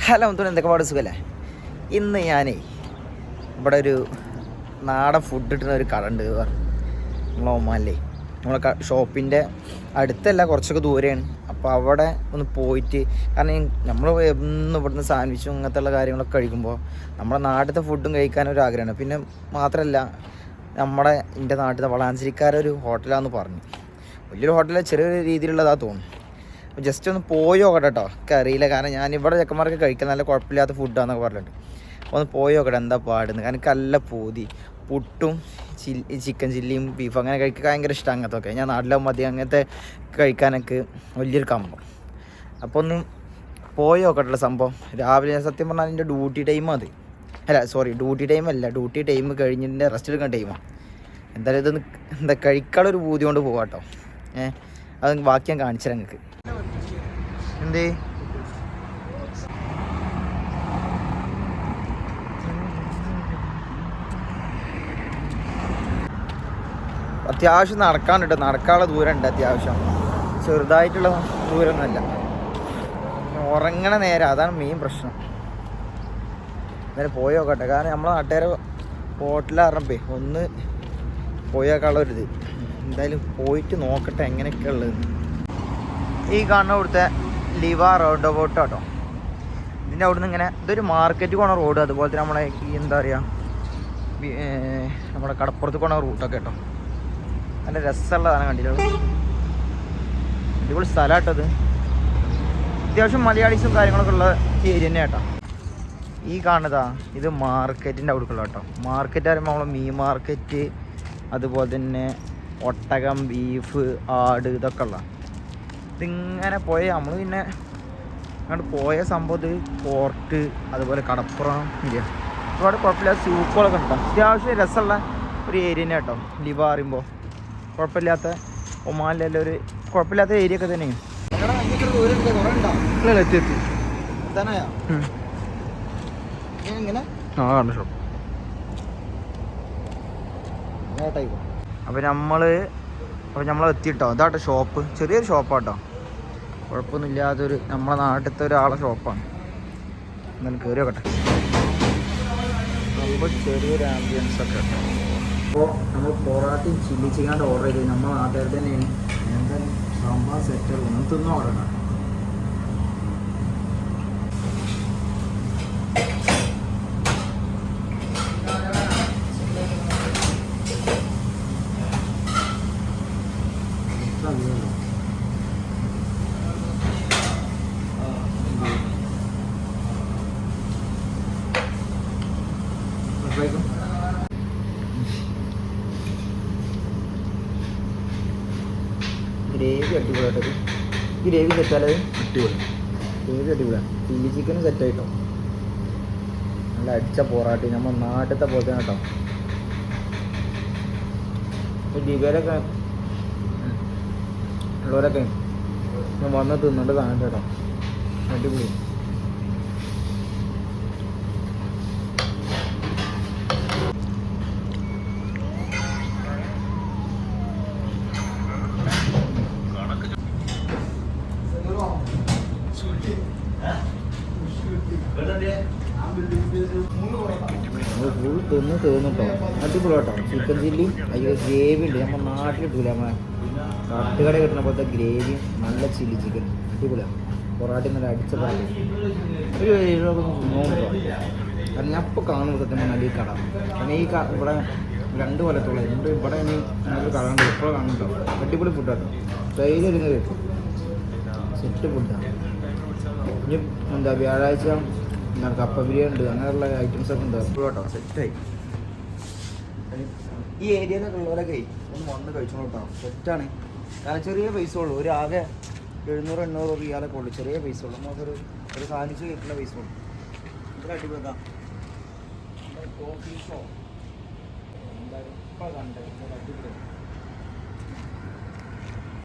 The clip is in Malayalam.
ഹലോ മുത്തോളി, എന്തൊക്കെ പാട് സുഖല്ലേ? ഇന്ന് ഞാനേ ഇവിടെ ഒരു നാടൻ ഫുഡ് കിട്ടുന്ന ഒരു കട ഉണ്ട് നമ്മളെ ഒമാനിലേ. നമ്മളെ ഷോപ്പിൻ്റെ അടുത്തല്ല, കുറച്ചൊക്കെ ദൂരെയാണ്. അപ്പോൾ അവിടെ ഒന്ന് പോയിട്ട്, കാരണം നമ്മൾ എന്നും ഇവിടുന്ന് സാൻഡ്വിച്ചും അങ്ങനത്തെ ഉള്ള കാര്യങ്ങളൊക്കെ കഴിക്കുമ്പോൾ നമ്മുടെ നാട്ടിലത്തെ ഫുഡും കഴിക്കാനൊരു ആഗ്രഹമാണ്. പിന്നെ മാത്രമല്ല, എൻ്റെ നാട്ടിലത്തെ വളാഞ്ചേരിക്കാരൊരു ഹോട്ടലാണെന്ന് പറഞ്ഞു. വലിയൊരു ഹോട്ടൽ, ചെറിയൊരു രീതിയിലുള്ളതാ തോന്നുന്നു. ജസ്റ്റ് ഒന്ന് പോയി നോക്കട്ടെ കേട്ടോ. എനിക്ക് അറിയില്ല, കാരണം ഞാൻ ഇവിടെ ചെക്കന്മാർക്ക് കഴിക്കാൻ നല്ല കുഴപ്പമില്ലാത്ത ഫുഡാന്നൊക്കെ പറഞ്ഞിട്ടുണ്ട്. അപ്പോൾ ഒന്ന് പോയി നോക്കട്ടെ എന്താ പാടുന്നത്. കാരണം എനിക്ക് നല്ല പൂതി, പുട്ടും ചിക്കൻ ചില്ലിയും ബീഫ് അങ്ങനെ കഴിക്കാൻ ഭയങ്കര ഇഷ്ടം. അങ്ങനത്തെ ഒക്കെ ഞാൻ നാട്ടിലാകുമ്പോൾ മതി അങ്ങനത്തെ കഴിക്കാനൊക്കെ വലിയൊരു കമ്പം. അപ്പോൾ ഒന്ന് പോയി നോക്കട്ടെ സംഭവം. രാവിലെ സത്യം പറഞ്ഞാൽ എൻ്റെ ഡ്യൂട്ടി ടൈം അത് ഡ്യൂട്ടി ടൈം അല്ല, ഡ്യൂട്ടി ടൈം കഴിഞ്ഞിട്ട് റെസ്റ്റ് എടുക്കുന്ന ടൈമാണ്. എന്തായാലും ഇതൊന്ന് കഴിക്കാനുള്ളൊരു പൂതി കൊണ്ട് പോകാം കേട്ടോ. അത് ബാക്കി ഞാൻ കാണിച്ചു തരാം നിങ്ങൾക്ക്. എന്തേ അത്യാവശ്യം നടക്കാനുണ്ട്, നടക്കാനുള്ള ദൂരമുണ്ട് അത്യാവശ്യം. ചെറുതായിട്ടുള്ള ദൂരമൊന്നുമല്ല. ഉറങ്ങണ നേരം, അതാണ് മെയിൻ പ്രശ്നം. എന്തായാലും പോയി നോക്കട്ടെ, കാരണം നമ്മളെ നാട്ടുകാരെ ഹോട്ടലിറങ്ങപ്പേ ഒന്ന് പോയി നോക്കാനുള്ളൊരിത്. എന്തായാലും പോയിട്ട് നോക്കട്ടെ എങ്ങനെയൊക്കെ ഉള്ളത്. ഈ കാണുന്ന ഇവിടുത്തെ ലിവ റൗണ്ട് അബൌട്ട് കേട്ടോ. ഇതിൻ്റെ അവിടുന്ന് ഇങ്ങനെ ഇതൊരു മാർക്കറ്റ് പോണ റോഡ്, അതുപോലെ തന്നെ നമ്മളെ ഈ എന്താ പറയുക നമ്മുടെ കടപ്പുറത്ത് പോണ റൂട്ടൊക്കെ കേട്ടോ. നല്ല രസമുള്ളതാണ്, കണ്ടില്ല? അടിപൊളി സ്ഥലം കേട്ടത്. അത്യാവശ്യം മലയാളീസും കാര്യങ്ങളൊക്കെ ഉള്ള ഏരിയ തന്നെ കേട്ടോ. ഈ കാണുന്നതാ ഇത് മാർക്കറ്റിൻ്റെ അവിടേക്കുള്ള കേട്ടോ. മാർക്കറ്റ് പറയുമ്പോൾ നമ്മളെ മീൻ മാർക്കറ്റ്, അതുപോലെ തന്നെ ഒട്ടകം, ബീഫ്, ആട് ഇതൊക്കെ ഉള്ള. ഇതിങ്ങനെ പോയ നമ്മൾ പിന്നെ അങ്ങോട്ട് പോയ സംഭവം പോർട്ട്, അതുപോലെ കടപ്പുറം ഏരിയ ഒരുപാട് കുഴപ്പമില്ലാത്ത സൂപ്പുകളൊക്കെ ഉണ്ടാവും. അത്യാവശ്യം രസമുള്ള ഒരു ഏരിയ തന്നെ കേട്ടോ. ലിവ പറയുമ്പോൾ കുഴപ്പമില്ലാത്ത ഒമാനിലെല്ലാം ഒരു കുഴപ്പമില്ലാത്ത ഏരിയ ഒക്കെ തന്നെയാണ്. അപ്പോൾ നമ്മൾ എത്തിയിട്ടോ. ഇതാട്ടോ ഷോപ്പ്, ചെറിയൊരു ഷോപ്പാട്ടോ, കുഴപ്പമൊന്നും ഇല്ലാത്തൊരു നമ്മളെ നാട്ടിലത്തെ ഒരാളെ ഷോപ്പാണ്. എന്നാലും കയറി വെക്കട്ടെ. അപ്പോൾ ചെറിയൊരു ആംബിയൻസ് ഒക്കെ കേട്ടോ. അപ്പോൾ നമ്മൾ പൊറാട്ടയും ചില്ലി ചിക്കൻ ഓർഡർ ചെയ്ത് നമ്മളെ നാട്ടുകാർ തന്നെയാണ്. എന്തായാലും സാമ്പാർ സെറ്റ് ഒന്ന് തിന്ന് ഓർഡർ ചെയ്യണം. ഗ്രേവി അടിപൊളിയായിട്ടത്. ഈ ഗ്രേവി സെറ്റാലത് അടിപൊളി, ഗ്രേവി അടിപൊളിയാണ്. ചില്ലി ചിക്കനും സെറ്റായിട്ടോ. നല്ല അടിച്ച പൊറാട്ടി നമ്മൾ നാട്ടിലത്തെ പോലെ തന്നെ കേട്ടോ. ഡിബയിലൊക്കെ ഉള്ളവരൊക്കെ വന്ന് തിന്നിട്ട് കാണട്ടെ കേട്ടോ. അടിപൊളി. ഫുൾ തിന്ന് തീർന്നിട്ടോ. അടിപൊളി കേട്ടോ. ചിക്കൻ ചില്ലിയും അതിൽ ഗ്രേവി ഉണ്ട്, നമ്മൾ നാട്ടിലിട്ടില്ല, നമ്മൾ തട്ടുകട കിട്ടുന്ന പോലത്തെ ഗ്രേവി, നല്ല ചില്ലി ചിക്കൻ അടിപൊളിയാണ്. പൊറാട്ടി നല്ല അടിച്ച പൊറാട്ടി. ഒരു നോക്കട്ടോ. കാരണം ഞാൻ ഇപ്പോൾ കാണുമ്പോൾ സത്യം പറഞ്ഞാൽ ഈ കട, കാരണം ഈ ഇവിടെ 2 കൊല്ലത്തോളം ഉണ്ട് ഇവിടെ. ഇനി നല്ലൊരു കട ഉണ്ട്, ഇപ്പോൾ കാണുന്നുണ്ടോ. അടിപൊളി ഫുഡ് കേട്ടോ. ഡെയിലി ഇരുന്ന് കിട്ടും, സെറ്റ് ഫുഡാണ്. ഇനി എന്താ വ്യാഴാഴ്ച എന്താണ് കപ്പ ബിരിയാണി ഉണ്ട്, അങ്ങനെയുള്ള ഐറ്റംസ് ഒക്കെ ഉണ്ട് കേട്ടോ. സെറ്റായി. ഈ ഏരിയയിലൊക്കെ ഉള്ളവരൊക്കെ ഒന്ന് വന്ന് കഴിച്ചോളൂ കേട്ടോ. സെറ്റാണ്. കാരണം ചെറിയ പൈസ ഉള്ളൂ, ഒരു ആകെ 700-800 റിയാലൊക്കെ ഉള്ളൂ. ചെറിയ പൈസ ഉള്ളൂ, നമുക്കൊരു സാധിച്ച് കഴിക്കുന്ന പൈസ ഉള്ളൂ. ഇവിടെ അടിപൊളിക്കാം. കോഫി ഷോ എന്തായാലും ഇപ്പോൾ കണ്ടത് അടിപൊളി.